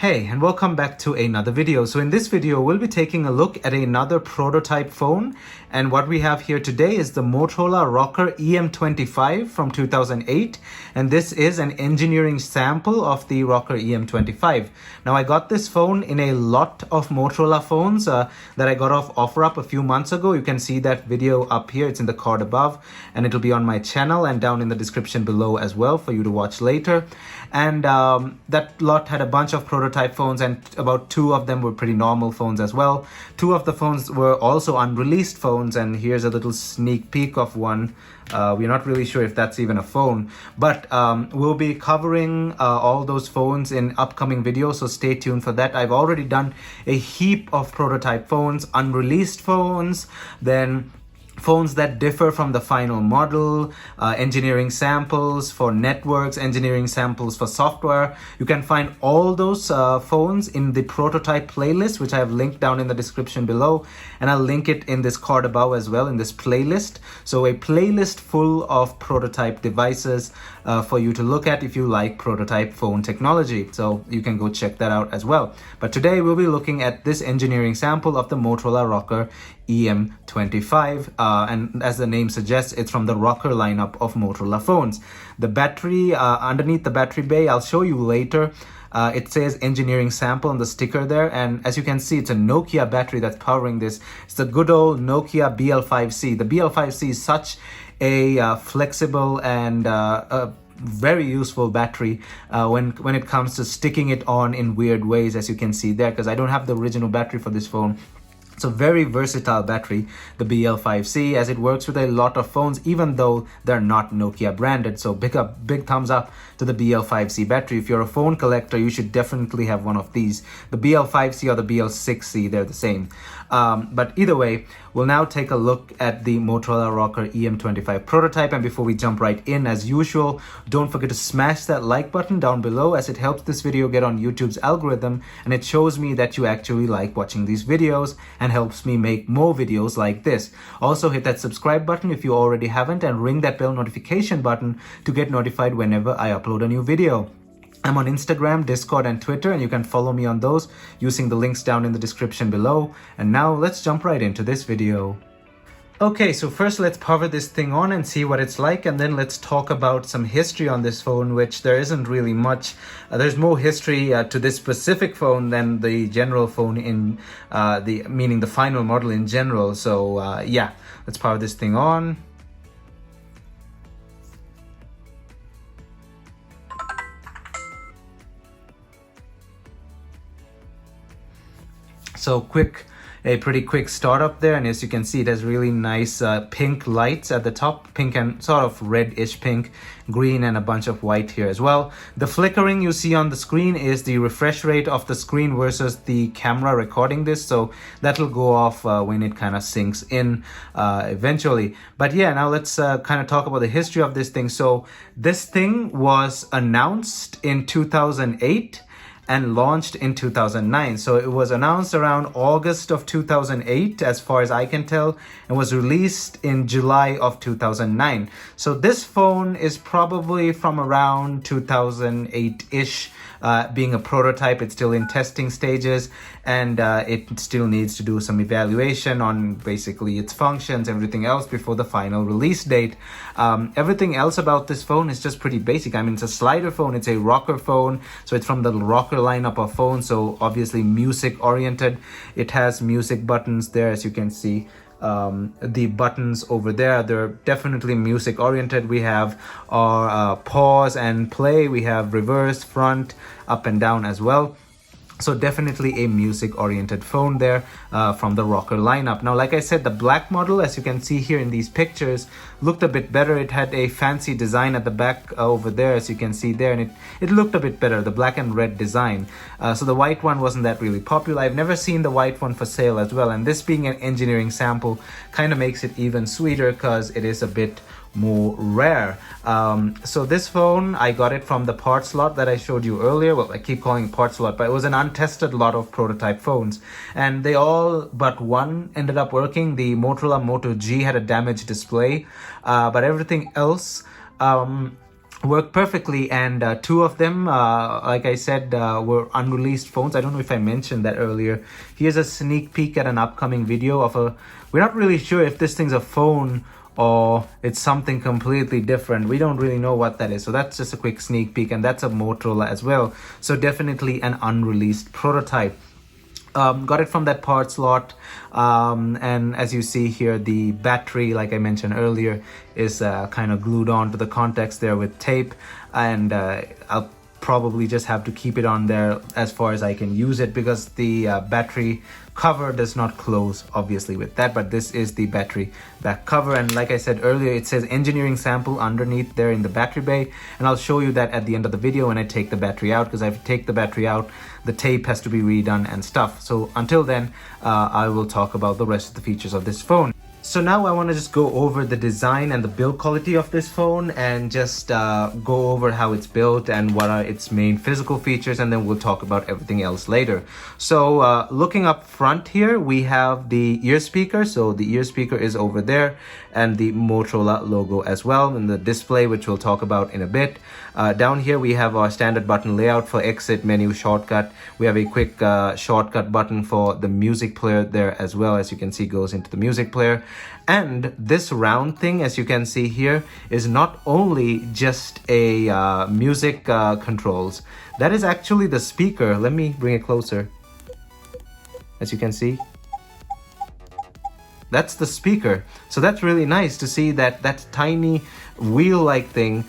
Hey, and welcome back to another video. So in this video, we'll be taking a look at another prototype phone. And what we have here today is the Motorola ROKR EM25 from 2008. And this is an engineering sample of the ROKR EM25. Now, I got this phone in a lot of Motorola phones that I got off OfferUp a few months ago. You can see that video up here. It's in the card above, and it'll be on my channel and down in the description below as well for you to watch later. And that lot had a bunch of prototype phones, and about two of them were pretty normal phones as well. Two of the phones were also unreleased phones, and here's a little sneak peek of one. We're not really sure if that's even a phone, but we'll be covering all those phones in upcoming videos, so stay tuned for that. I've already done a heap of prototype phones, unreleased phones, then phones that differ from the final model, engineering samples for networks, engineering samples for software. You can find all those phones in the prototype playlist, which I have linked down in the description below, and I'll link it in this card above as well, in this playlist. So a playlist full of prototype devices for you to look at if you like prototype phone technology. So you can go check that out as well. But today we'll be looking at this engineering sample of the Motorola ROKR EM25, and as the name suggests, it's from the ROKR lineup of Motorola phones. The battery, underneath the battery bay, I'll show you later. It says engineering sample on the sticker there, and as you can see, it's a Nokia battery that's powering this. It's the good old Nokia BL5C. The BL5C is such a flexible and very useful battery when it comes to sticking it on in weird ways, as you can see there, because I don't have the original battery for this phone. It's a very versatile battery, the BL5C, as it works with a lot of phones, even though they're not Nokia branded. So big thumbs up to the BL5C battery. If you're a phone collector, you should definitely have one of these. The BL5C or the BL6C, they're the same. But either way, we'll now take a look at the Motorola ROKR EM25 prototype. And before we jump right in, as usual, don't forget to smash that like button down below, as it helps this video get on YouTube's algorithm, and it shows me that you actually like watching these videos and helps me make more videos like this. Also, hit that subscribe button if you already haven't, and ring that bell notification button to get notified whenever I upload a new video. I'm on Instagram, Discord, and Twitter, and you can follow me on those using the links down in the description below. And now let's jump right into this video. Okay, so first let's power this thing on and see what it's like, and then let's talk about some history on this phone, which there isn't really much. There's more history to this specific phone than the general phone in meaning the final model in general. So yeah, let's power this thing on. So a pretty quick startup there, and as you can see, it has really nice pink lights at the top, pink and sort of reddish pink, green, and a bunch of white here as well. The flickering you see on the screen is the refresh rate of the screen versus the camera recording this, so that'll go off when it kind of sinks in eventually. But yeah, now let's kind of talk about the history of this thing. So this thing was announced in 2008 and launched in 2009. So it was announced around August of 2008, as far as I can tell, and was released in July of 2009. So this phone is probably from around 2008-ish. Being a prototype, it's still in testing stages, and it still needs to do some evaluation on basically its functions, everything else before the final release date. Everything else about this phone is just pretty basic. I mean, it's a slider phone, it's a ROKR phone, so it's from the ROKR lineup of phones, so obviously music oriented. It has music buttons there, as you can see. The buttons over there, they're definitely music oriented. We have our pause and play, we have reverse, front, up and down as well. So definitely a music oriented phone there from the ROKR lineup. Now, like I said, the black model, as you can see here in these pictures, looked a bit better. It had a fancy design at the back over there, as you can see there, and it looked a bit better, the black and red design. So the white one wasn't that really popular. I've never seen the white one for sale as well, and this being an engineering sample kind of makes it even sweeter because it is a bit more rare. So this phone, I got it from the parts lot that I showed you earlier. Well, I keep calling it parts lot, but it was an untested lot of prototype phones, and they all but one ended up working. The Motorola Moto G had a damaged display, but everything else work perfectly, and two of them, like I said, were unreleased phones. I don't know if I mentioned that earlier. Here's a sneak peek at an upcoming video of a, we're not really sure if this thing's a phone or it's something completely different. We don't really know what that is. So that's just a quick sneak peek, and that's a Motorola as well. So definitely an unreleased prototype. Got it from that parts lot, and as you see here, the battery, like I mentioned earlier, is kind of glued on to the contacts there with tape, and I'll probably just have to keep it on there as far as I can use it, because the battery cover does not close obviously with that, but this is the battery back cover. And like I said earlier, it says engineering sample underneath there in the battery bay, and I'll show you that at the end of the video when I take the battery out, because I have to take the battery out, the tape has to be redone and stuff. So until then, I will talk about the rest of the features of this phone. So now I want to just go over the design and the build quality of this phone, and just go over how it's built and what are its main physical features, and then we'll talk about everything else later. So looking up front here, we have the ear speaker. So the ear speaker is over there, and the Motorola logo as well, and the display, which we'll talk about in a bit. Down here we have our standard button layout for exit, menu, shortcut. We have a quick shortcut button for the music player there as well. As you can see, goes into the music player. And this round thing, as you can see here, is not only just a music controls. That is actually the speaker. Let me bring it closer. As you can see, that's the speaker. So that's really nice to see that that tiny wheel-like thing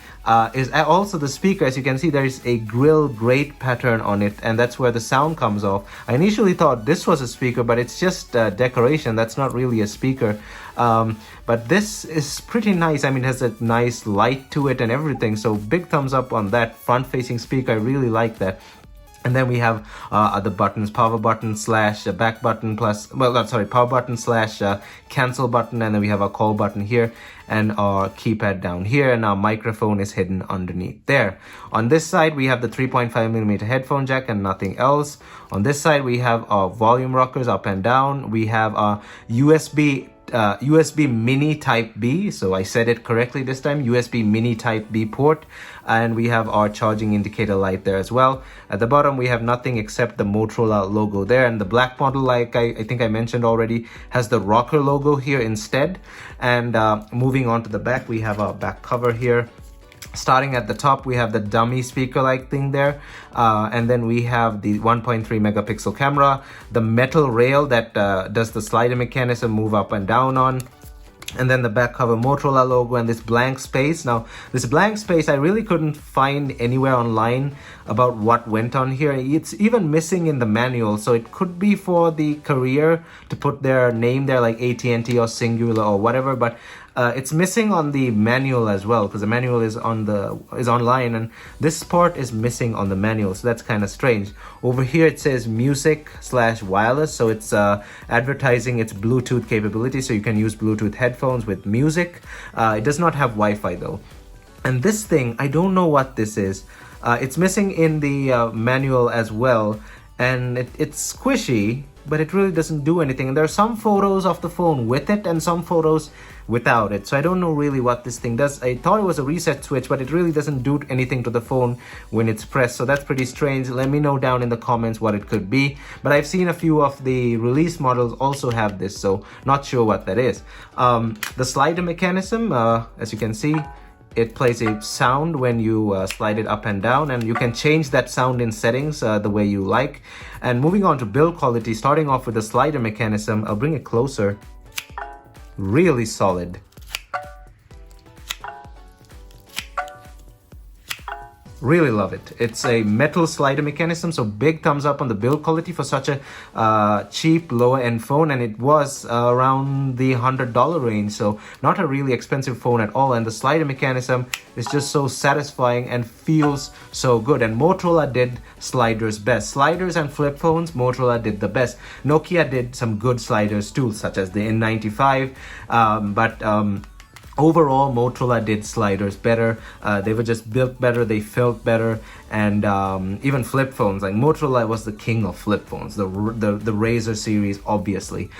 is also the speaker. As you can see, there is a grill grate pattern on it, and that's where the sound comes off. I initially thought this was a speaker, but it's just decoration. That's not really a speaker. But this is pretty nice. I mean, it has a nice light to it and everything. So big thumbs up on that front-facing speaker. I really like that. And then we have other buttons, power button slash back button plus, power button slash cancel button. And then we have our call button here and our keypad down here. And our microphone is hidden underneath there. On this side, we have the 3.5mm headphone jack and nothing else. On this side, we have our volume rockers up and down. We have our USB mini type B, so I said it correctly this time, USB mini type B port, and we have our charging indicator light there as well. At the bottom we have nothing except the Motorola logo there, and the black model, like I think I mentioned already, has the ROKR logo here instead. And moving on to the back, we have our back cover here. Starting at the top, we have the dummy speaker-like thing there, and then we have the 1.3 megapixel camera, the metal rail that does the slider mechanism move up and down on, and then the back cover Motorola logo, and this blank space. Now, this blank space, I really couldn't find anywhere online about what went on here. It's even missing in the manual, so it could be for the courier to put their name there, like AT&T or Singular or whatever, but it's missing on the manual as well, because the manual is online, and this part is missing on the manual, so that's kind of strange. Over here it says music/wireless, so it's advertising its Bluetooth capability, so you can use Bluetooth headphones with music. It does not have Wi-Fi though. And this thing, I don't know what this is. It's missing in the manual as well, and it's squishy, but it really doesn't do anything. And there are some photos of the phone with it and some photos without it, so I don't know really what this thing does. I thought it was a reset switch, but it really doesn't do anything to the phone when it's pressed, so that's pretty strange. Let me know down in the comments what it could be, but I've seen a few of the release models also have this, so not sure what that is. The slider mechanism, as you can see, it plays a sound when you slide it up and down, and you can change that sound in settings the way you like. And moving on to build quality, starting off with the slider mechanism, I'll bring it closer. Really solid. Really love it. It's a metal slider mechanism, so big thumbs up on the build quality for such a cheap lower end phone, and it was around the $100 range, so not a really expensive phone at all. And the slider mechanism is just so satisfying and feels so good, and Motorola did sliders best. Sliders and flip phones, Motorola did the best. Nokia did some good sliders too, such as the N95, but overall, Motorola did sliders better. They were just built better, they felt better, and even flip phones. Like Motorola was the king of flip phones, the Razr series, obviously.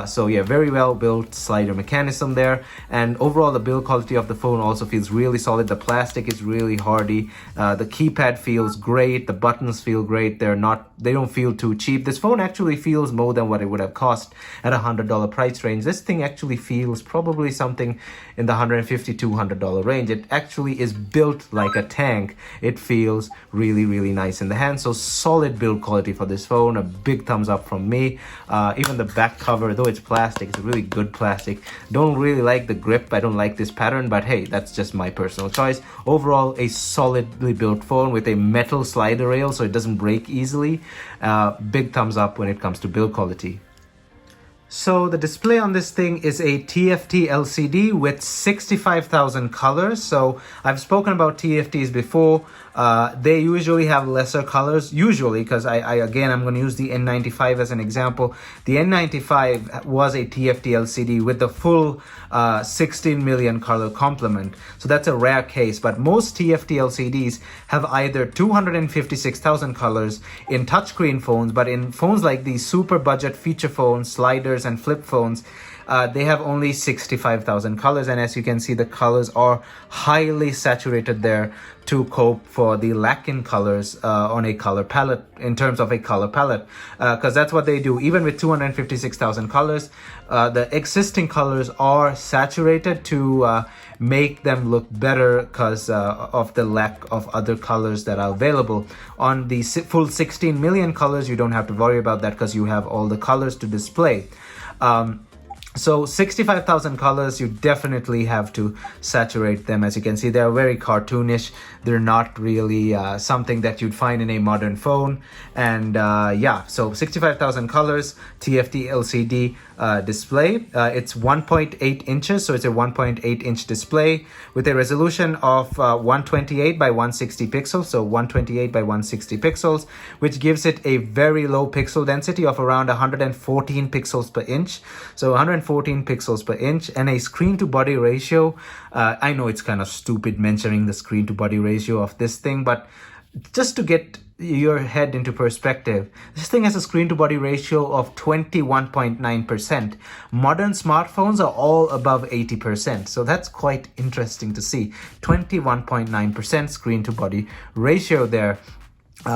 So yeah, very well built slider mechanism there, and overall the build quality of the phone also feels really solid. The plastic is really hardy. The keypad feels great. The buttons feel great. They don't feel too cheap. This phone actually feels more than what it would have cost at $100 price range. This thing actually feels probably something in the $150-$200 range. It actually is built like a tank. It feels really nice in the hand. So solid build quality for this phone. A big thumbs up from me. Even the back cover, though it's plastic, it's a really good plastic. Don't really like the grip. I don't like this pattern, but hey, that's just my personal choice. Overall, a solidly built phone with a metal slider rail so it doesn't break easily. Big thumbs up when it comes to build quality. So the display on this thing is a TFT LCD with 65,000 colors. So I've spoken about TFTs before. They usually have lesser colors, usually, because I'm going to use the N95 as an example. The N95 was a TFT LCD with the full 16 million color complement. So that's a rare case, but most TFT LCDs have either 256,000 colors in touchscreen phones, but in phones like these super budget feature phones, sliders, and flip phones, they have only 65,000 colors, and as you can see, the colors are highly saturated there to cope for the lack in colors on a color palette, in terms of a color palette, because that's what they do. Even with 256,000 colors, the existing colors are saturated to make them look better because of the lack of other colors that are available. On the full 16 million colors, you don't have to worry about that because you have all the colors to display. So 65,000 colors, you definitely have to saturate them. As you can see, they're very cartoonish. They're not really something that you'd find in a modern phone. And yeah, so 65,000 colors, TFT LCD display. It's 1.8 inches, so it's a 1.8 inch display with a resolution of 128 by 160 pixels, so 128 by 160 pixels, which gives it a very low pixel density of around 114 pixels per inch. So 114 pixels per inch, and a screen to body ratio. I know it's kind of stupid mentioning the screen to body ratio of this thing, but just to get your head into perspective, this thing has a screen to body ratio of 21.9%. Modern smartphones are all above 80%, so that's quite interesting to see. 21.9% screen to body ratio there.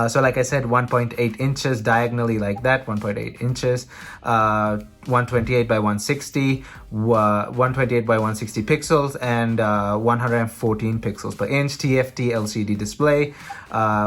So like I said, 1.8 inches diagonally like that, 1.8 inches, 128 by 160, 128 by 160 pixels, and 114 pixels per inch. TFT LCD display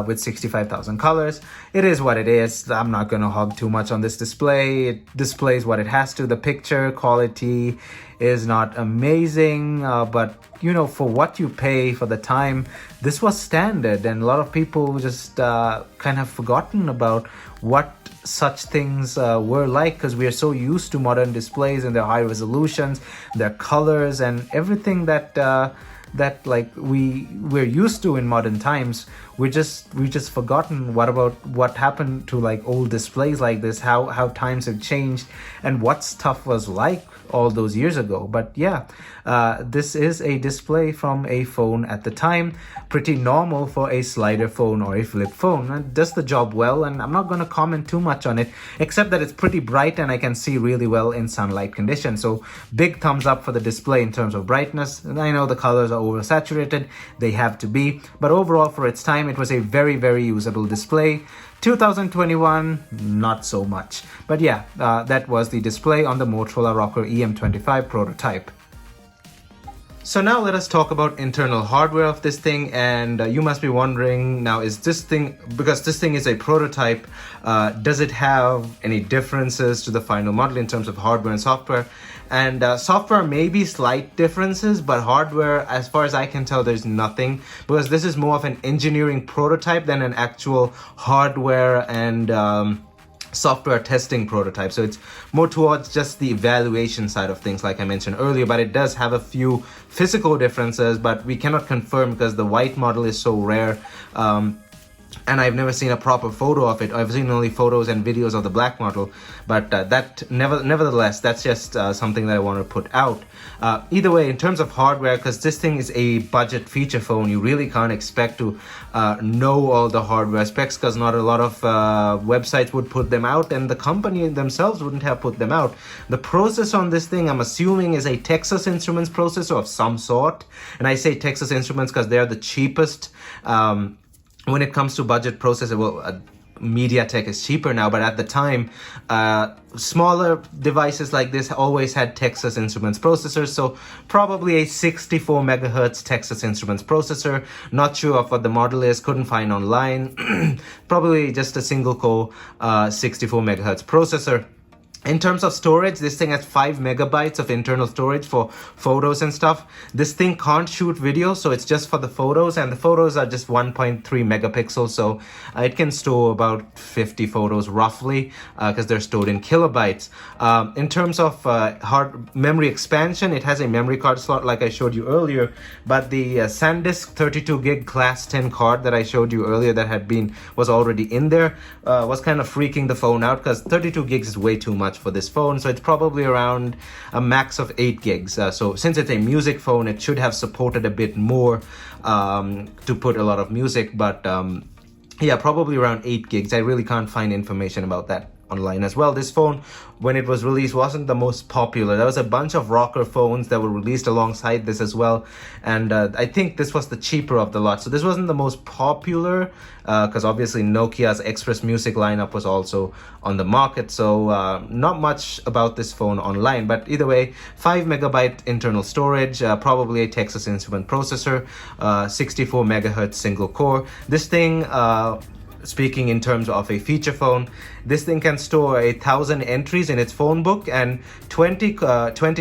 with 65,000 colors. It is what it is. I'm not going to hog too much on this display. It displays what it has to. The picture quality is not amazing, but you know, for what you pay for the time, this was standard, and a lot of people just kind of forgotten about what such things were like, because we are so used to modern displays and their high resolutions, their colors, and everything that like we're used to in modern times. We just forgotten what happened to like old displays like this, how times have changed, and what stuff was like all those years ago. But yeah, this is a display from a phone at the time, pretty normal for a slider phone or a flip phone. It does the job well, and I'm not going to comment too much on it, except that it's pretty bright and I can see really well in sunlight conditions. So big thumbs up for the display in terms of brightness. And I know the colors are oversaturated, they have to be, but overall for its time, it was a very usable display. 2021, not so much. But yeah, that was the display on the Motorola ROKR EM25 prototype. So now let us talk about internal hardware of this thing, and you must be wondering now, is this thing, because this thing is a prototype, does it have any differences to the final model in terms of hardware and software? And software may be slight differences, but hardware, as far as I can tell, there's nothing, because this is more of an engineering prototype than an actual hardware and software testing prototype. So it's more towards just the evaluation side of things, like I mentioned earlier, but it does have a few physical differences, but we cannot confirm because the white model is so rare. and I've never seen a proper photo of it. I've seen only photos and videos of the black model, but nevertheless, that's just something that I want to put out. Either way, in terms of hardware, because this thing is a budget feature phone, you really can't expect to know all the hardware specs, because not a lot of websites would put them out, and the company themselves wouldn't have put them out. The processor on this thing, I'm assuming, is a Texas Instruments processor of some sort, and I say Texas Instruments because they're the cheapest. When it comes to budget processor, well, MediaTek is cheaper now, but at the time, smaller devices like this always had Texas Instruments processors, so probably a 64 megahertz Texas Instruments processor. Not sure of what the model is, couldn't find online. Probably just a single core 64 megahertz processor. In terms of storage, this thing has 5 megabytes of internal storage for photos and stuff. This thing can't shoot video, so it's just for the photos, and the photos are just 1.3 megapixels, so it can store about 50 photos roughly, because they're stored in kilobytes. In terms of hard memory expansion, it has a memory card slot like I showed you earlier, but the SanDisk 32 gig class 10 card that I showed you earlier that was already in there was kind of freaking the phone out, because 32 gigs is way too much for this phone, so it's probably around a max of 8 gigs. So since it's a music phone, it should have supported a bit more to put a lot of music, but yeah, probably around 8 gigs. I really can't find information about that online as well. This phone, when it was released, wasn't the most popular. There was a bunch of ROKR phones that were released alongside this as well, and I think this was the cheaper of the lot. So this wasn't the most popular, because obviously Nokia's Express Music lineup was also on the market, so not much about this phone online. But either way, 5 megabyte internal storage, probably a Texas Instrument processor, 64 megahertz single core. This thing, speaking in terms of a feature phone, this thing can store 1,000 entries in its phone book, and 20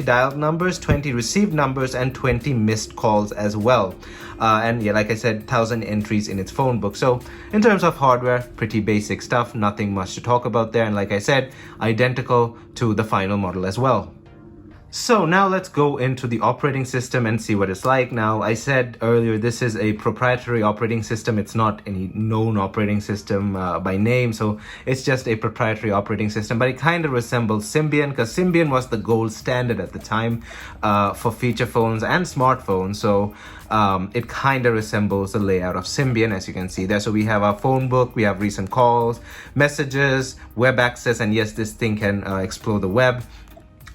dialed numbers, 20 received numbers, and 20 missed calls as well. And yeah, like I said, 1,000 entries in its phone book. So in terms of hardware, pretty basic stuff, nothing much to talk about there. And like I said, identical to the final model as well. So now let's go into the operating system and see what it's like. Now, I said earlier, this is a proprietary operating system. It's not any known operating system by name, so it's just a proprietary operating system, but it kind of resembles Symbian, because Symbian was the gold standard at the time for feature phones and smartphones. So it kind of resembles the layout of Symbian, as you can see there. So we have our phone book, we have recent calls, messages, web access, and yes, this thing can explore the web.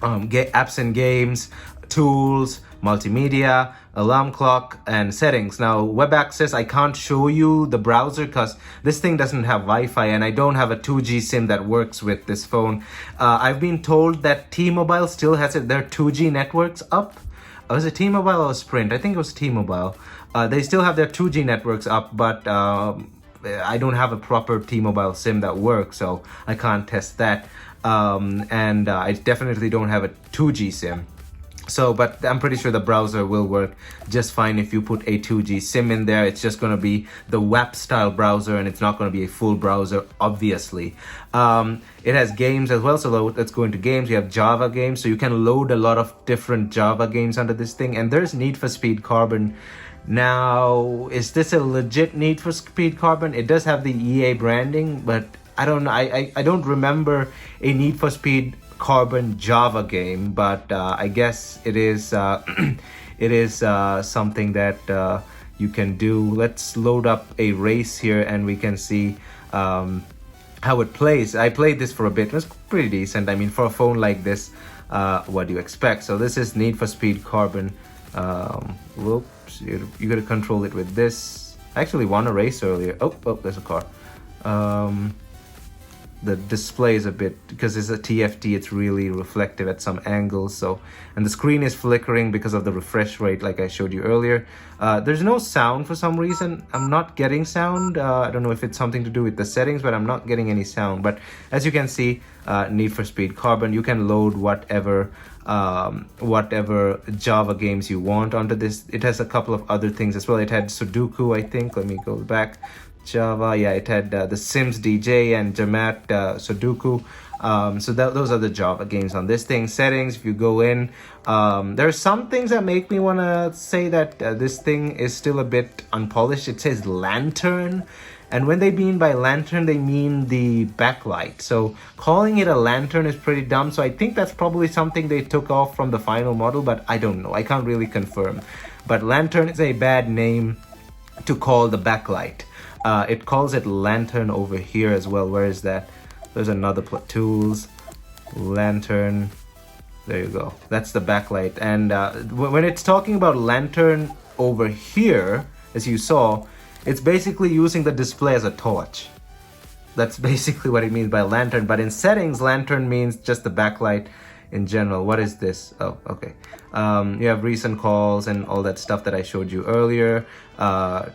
Apps and games, tools, multimedia, alarm clock, and settings. Now, web access, I can't show you the browser because this thing doesn't have Wi-Fi, and I don't have a 2G SIM that works with this phone. I've been told that T-Mobile still has their 2G networks up. Was it T-Mobile or Sprint? I think it was T-Mobile. They still have their 2G networks up, but I don't have a proper T-Mobile SIM that works, so I can't test that. And I definitely don't have a 2G SIM. So, but I'm pretty sure the browser will work just fine if you put a 2G SIM in there. It's just going to be the WAP style browser, and it's not going to be a full browser, obviously. It has games as well, so let's go into games. You have Java games, so you can load a lot of different Java games under this thing. And there's Need for Speed Carbon. Now, is this a legit Need for Speed Carbon? It does have the EA branding, but I don't know. I don't remember a Need for Speed Carbon Java game, but I guess it is it is something that you can do. Let's load up a race here, and we can see how it plays. I played this for a bit. It was pretty decent. I mean, for a phone like this, what do you expect? So this is Need for Speed Carbon. Whoops, you gotta control it with this. I actually won a race earlier. Oh, there's a car. The display is a bit, because it's a TFT, it's really reflective at some angles. So, and the screen is flickering because of the refresh rate, like I showed you earlier. There's no sound for some reason. I'm not getting sound. I don't know if it's something to do with the settings, but I'm not getting any sound. But as you can see, Need for Speed Carbon, you can load whatever Java games you want onto this. It has a couple of other things as well. It had Sudoku, I think. Let me go back. Java, yeah, it had the Sims DJ and Jamat Sudoku. So those are the Java games on this thing. Settings, if you go in, there are some things that make me want to say that this thing is still a bit unpolished. It says Lantern, And when they mean by lantern, they mean the backlight. So calling it a lantern is pretty dumb. So I think that's probably something they took off from the final model, but I don't know. I can't really confirm. But lantern is a bad name to call the backlight. It calls it lantern over here as well. Where is that? There's another tools, lantern. There you go. That's the backlight. And when it's talking about lantern over here, as you saw, it's basically using the display as a torch. That's basically what it means by lantern. But in settings, lantern means just the backlight in general. What is this? Oh, okay. You have recent calls and all that stuff that I showed you earlier.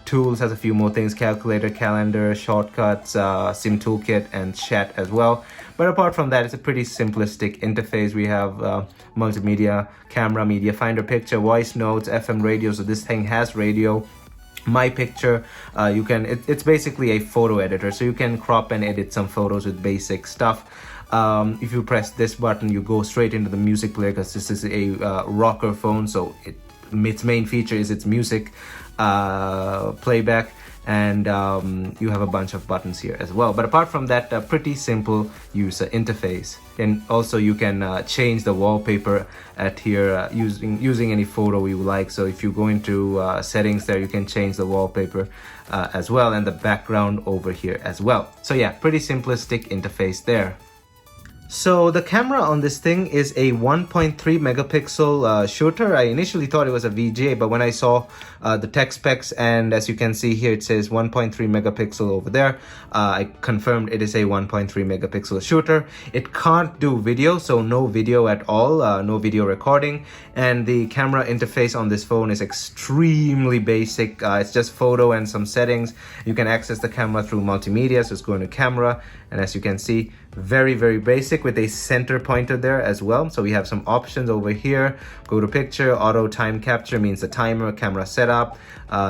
Tools has a few more things: calculator, calendar, shortcuts, sim toolkit, and chat as well. But apart from that, it's a pretty simplistic interface. We have multimedia, camera, media finder, picture, voice notes, FM radio. So this thing has radio. My picture, it's basically a photo editor, so you can crop and edit some photos with basic stuff. If you press this button, you go straight into the music player, because this is a rocker phone, so its main feature is its music playback. And you have a bunch of buttons here as well. But apart from that, a pretty simple user interface. And also you can change the wallpaper at here using any photo you like. So if you go into settings there, you can change the wallpaper as well, and the background over here as well. So yeah, pretty simplistic interface there. So the camera on this thing is a 1.3 megapixel shooter. I initially thought it was a VGA, but when I saw the tech specs, and as you can see here, it says 1.3 megapixel over there, I confirmed it is a 1.3 megapixel shooter. It can't do video, so no video at all, no video recording. And the camera interface on this phone is extremely basic. It's just photo and some settings. You can access the camera through multimedia, so it's going to camera. And as you can see, very, very basic, with a center pointer there as well. So we have some options over here. Go to picture, auto time capture means the timer, camera setup.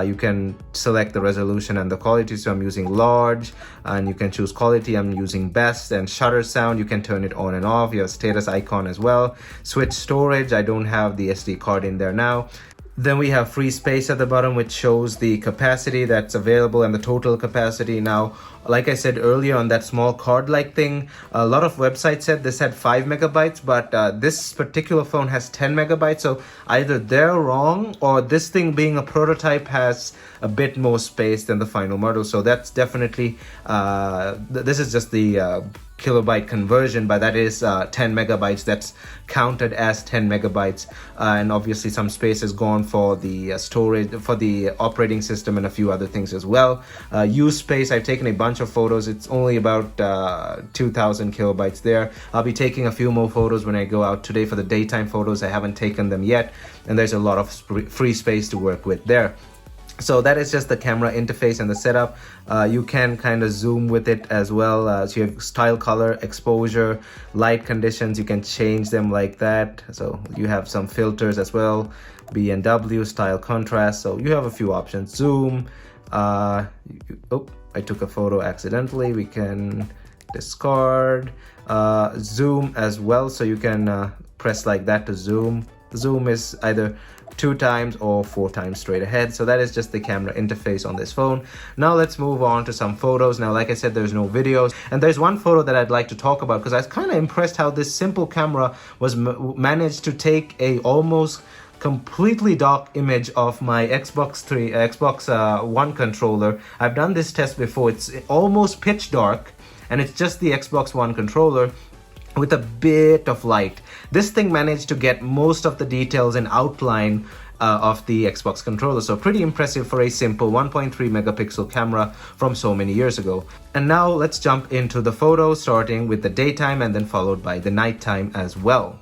You can select the resolution and the quality. So I'm using large, and you can choose quality. I'm using best. And shutter sound, you can turn it on and off. You have status icon as well. Switch storage, I don't have the SD card in there now. Then we have free space at the bottom, which shows the capacity that's available and the total capacity. Now, like I said earlier, on that small card-like thing, a lot of websites said this had 5 megabytes, but this particular phone has 10 megabytes. So either they're wrong, or this thing being a prototype has a bit more space than the final model. So that's definitely, this is just the kilobyte conversion, but that is 10 megabytes. That's counted as 10 megabytes. And obviously some space is gone for the storage, for the operating system, and a few other things as well. Use space, I've taken a bunch of photos. It's only about 2,000 kilobytes there. I'll be taking a few more photos when I go out today for the daytime photos. I haven't taken them yet, and there's a lot of free space to work with there. So that is just the camera interface and the setup. You can kind of zoom with it as well. So you have style, color, exposure, light conditions. You can change them like that. So you have some filters as well. B&W, style, contrast. So you have a few options. Zoom. Oh, I took a photo accidentally. We can discard. Zoom as well. So you can press like that to zoom. Zoom is either 2 times or 4 times straight ahead. So that is just the camera interface on this phone. Now let's move on to some photos. Now, like I said, there's no videos, and there's one photo that I'd like to talk about, because I was kind of impressed how this simple camera was managed to take a almost completely dark image of my Xbox One controller. I've done this test before. It's almost pitch dark, and it's just the Xbox One controller with a bit of light. This thing managed to get most of the details and outline of the Xbox controller. So pretty impressive for a simple 1.3 megapixel camera from so many years ago. And now let's jump into the photos, starting with the daytime and then followed by the nighttime as well.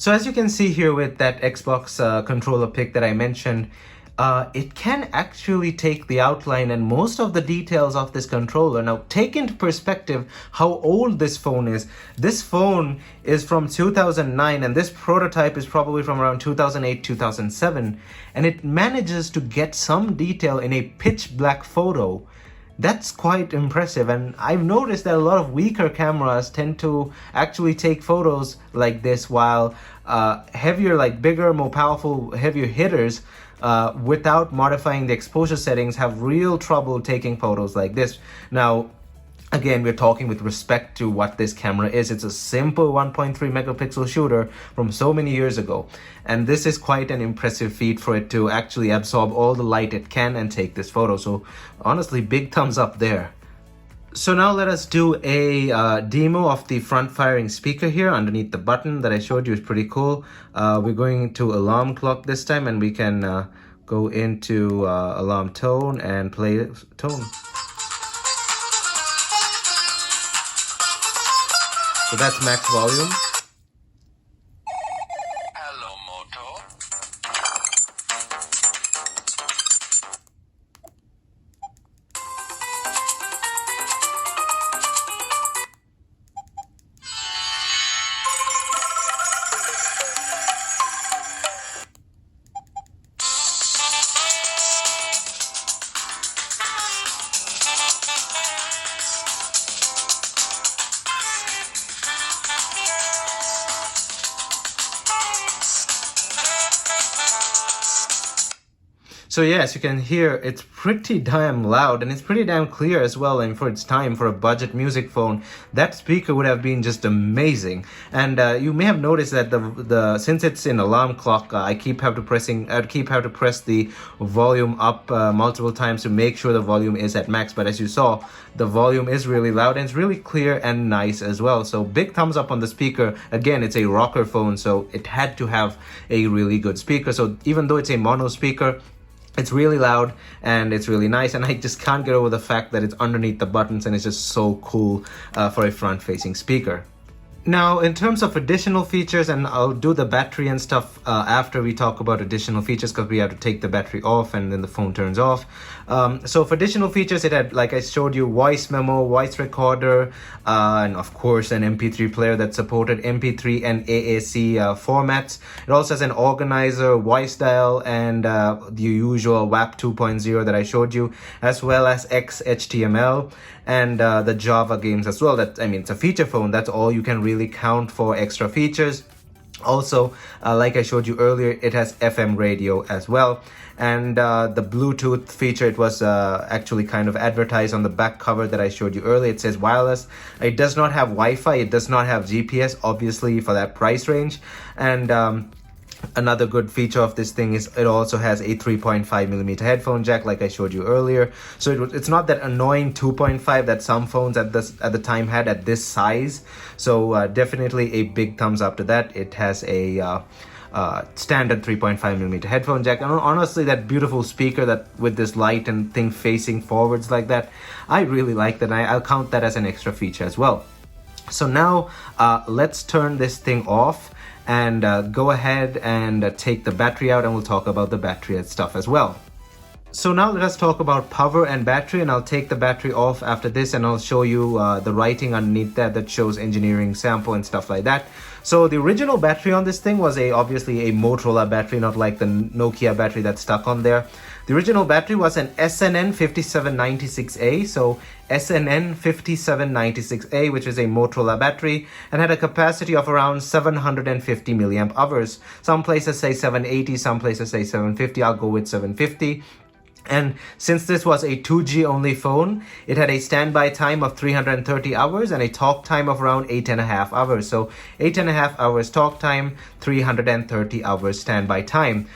So as you can see here with that Xbox controller pic that I mentioned, it can actually take the outline and most of the details of this controller. Now, take into perspective how old this phone is. This phone is from 2009 and this prototype is probably from around 2008, 2007. And it manages to get some detail in a pitch black photo. That's quite impressive, and I've noticed that a lot of weaker cameras tend to actually take photos like this, while heavier, like bigger, more powerful, heavier hitters without modifying the exposure settings have real trouble taking photos like this. Now, again, we're talking with respect to what this camera is. It's a simple 1.3 megapixel shooter from so many years ago. And this is quite an impressive feat for it to actually absorb all the light it can and take this photo. So honestly, big thumbs up there. So now let us do a demo of the front firing speaker here underneath the button that I showed you. Is pretty cool. We're going to alarm clock this time, and we can go into alarm tone and play tone. So that's max volume. Hello, Moto. So yes, you can hear it's pretty damn loud and it's pretty damn clear as well. And for its time, for a budget music phone, that speaker would have been just amazing. And you may have noticed that the since it's in alarm clock, I keep have to press the volume up multiple times to make sure the volume is at max. But as you saw, the volume is really loud and it's really clear and nice as well. So big thumbs up on the speaker. Again, it's a ROKR phone, so it had to have a really good speaker. So even though it's a mono speaker, it's really loud and it's really nice, and I just can't get over the fact that it's underneath the buttons and it's just so cool for a front-facing speaker. Now, in terms of additional features, and I'll do the battery and stuff after we talk about additional features, because we have to take the battery off and then the phone turns off. So for additional features, it had, like I showed you, voice memo, voice recorder, and of course an MP3 player that supported MP3 and AAC formats. It also has an organizer, voice dial, and the usual WAP 2.0 that I showed you, as well as XHTML and the Java games as well. That, I mean, it's a feature phone. That's all you can really count for extra features. Also, like I showed you earlier, it has FM radio as well. And the Bluetooth feature, it was actually kind of advertised on the back cover that I showed you earlier. It says wireless. It does not have Wi-Fi. It does not have GPS, obviously, for that price range. And another good feature of this thing is it also has a 3.5mm headphone jack, like I showed you earlier. So it's not that annoying 2.5 that some phones at the time had at this size. So definitely a big thumbs up to that. It has a standard 3.5mm headphone jack, and honestly, that beautiful speaker that with this light and thing facing forwards like that, I really like that. I'll count that as an extra feature as well. So now let's turn this thing off and go ahead and take the battery out, and we'll talk about the battery and stuff as well. So now let us talk about power and battery, and I'll take the battery off after this, and I'll show you the writing underneath that shows engineering sample and stuff like that. So the original battery on this thing was obviously a Motorola battery, not like the Nokia battery that's stuck on there. The original battery was an SNN 5796A, so SNN 5796A, which is a Motorola battery, and had a capacity of around 750 milliamp hours. Some places say 780, some places say 750. I'll go with 750. And since this was a 2G only phone, it had a standby time of 330 hours and a talk time of around 8.5 hours. So 8.5 hours talk time, 330 hours standby time.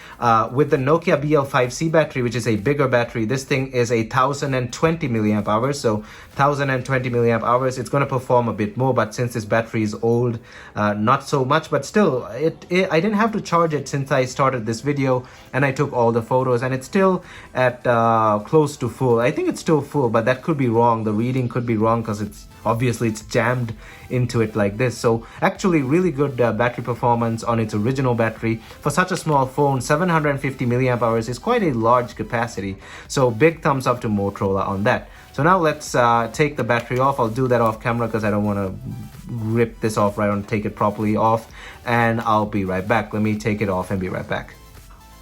With the Nokia BL5C battery, which is a bigger battery, this thing is a 1020 milliamp hours. So 1020 milliamp hours, it's going to perform a bit more, but since this battery is old, not so much. But still, I didn't have to charge it since I started this video and I took all the photos, and it's still at at close to full. I think it's still full, but that could be wrong. The reading could be wrong because it's obviously it's jammed into it like this. So actually really good battery performance on its original battery. For such a small phone, 750 milliamp hours is quite a large capacity. So big thumbs up to Motorola on that. So now let's take the battery off. I'll do that off camera because I don't want to rip this off right on, take it properly off, and I'll be right back. Let me take it off and be right back.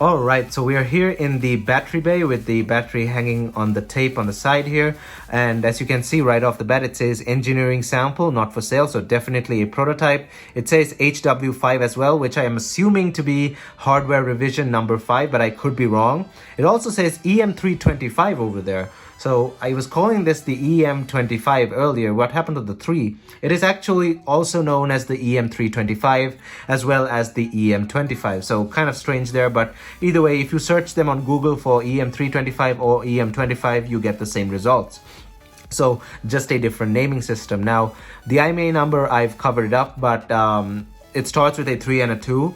Alright, so we are here in the battery bay with the battery hanging on the tape on the side here, and as you can see right off the bat it says engineering sample, not for sale, so definitely a prototype. It says HW5 as well, which I am assuming to be hardware revision number 5, but I could be wrong. It also says EM325 over there. So I was calling this the EM25 earlier. What happened to the 3? It is actually also known as the EM325 as well as the EM25. So kind of strange there, but either way, if you search them on Google for EM325 or EM25, you get the same results. So just a different naming system. Now, the IMEI number, I've covered it up, but it starts with a 3 and a 2,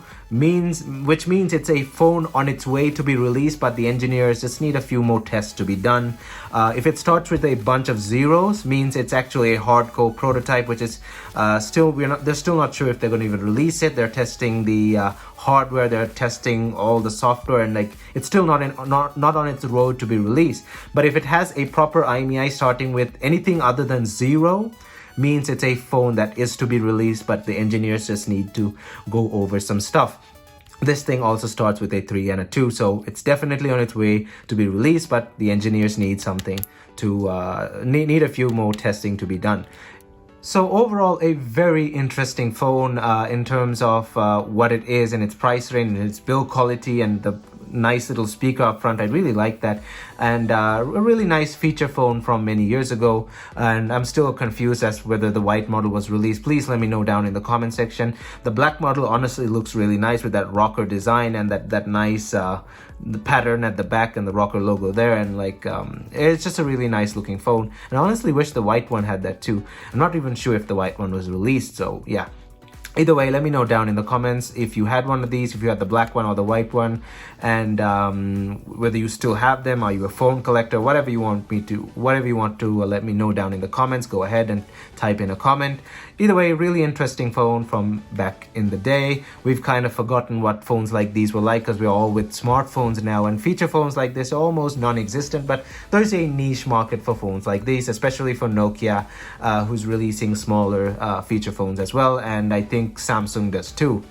which means it's a phone on its way to be released, but the engineers just need a few more tests to be done. If it starts with a bunch of zeros, means it's actually a hardcore prototype, which is they're still not sure if they're going to even release it. They're testing the hardware, they're testing all the software, and like it's still not on its road to be released. But if it has a proper IMEI starting with anything other than 0, means it's a phone that is to be released, but the engineers just need to go over some stuff. This thing also starts with a 3 and a 2, so it's definitely on its way to be released, but the engineers need something to need a few more testing to be done. So overall, a very interesting phone in terms of what it is and its price range and its build quality and the nice little speaker up front. I really like that, and a really nice feature phone from many years ago, and I'm still confused as to whether the white model was released. Please let me know down in the comment section. The black model honestly looks really nice with that ROKR design and that nice the pattern at the back and the ROKR logo there, and like it's just a really nice looking phone, and I honestly wish the white one had that too. I'm not even sure if the white one was released, so yeah. Either way, let me know down in the comments if you had one of these, if you had the black one or the white one, and whether you still have them. Are you a phone collector? Whatever you want to let me know down in the comments. Go ahead and type in a comment. Either way, really interesting phone from back in the day. We've kind of forgotten what phones like these were like because we're all with smartphones now, and feature phones like this are almost non-existent, but there's a niche market for phones like these, especially for Nokia, who's releasing smaller feature phones as well, and I think Samsung does too,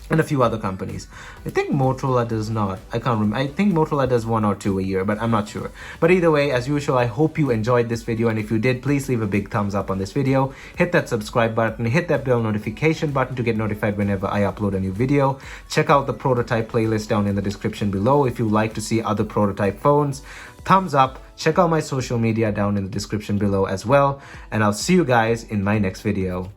and a few other companies. I think Motorola does not. I can't remember. I think Motorola does 1 or 2 a year, but I'm not sure. But either way, as usual, I hope you enjoyed this video, and if you did, please leave a big thumbs up on this video. Hit that subscribe button, hit that bell notification button to get notified whenever I upload a new video. Check out the prototype playlist down in the description below if you like to see other prototype phones. Thumbs up. Check out my social media down in the description below as well, and I'll see you guys in my next video.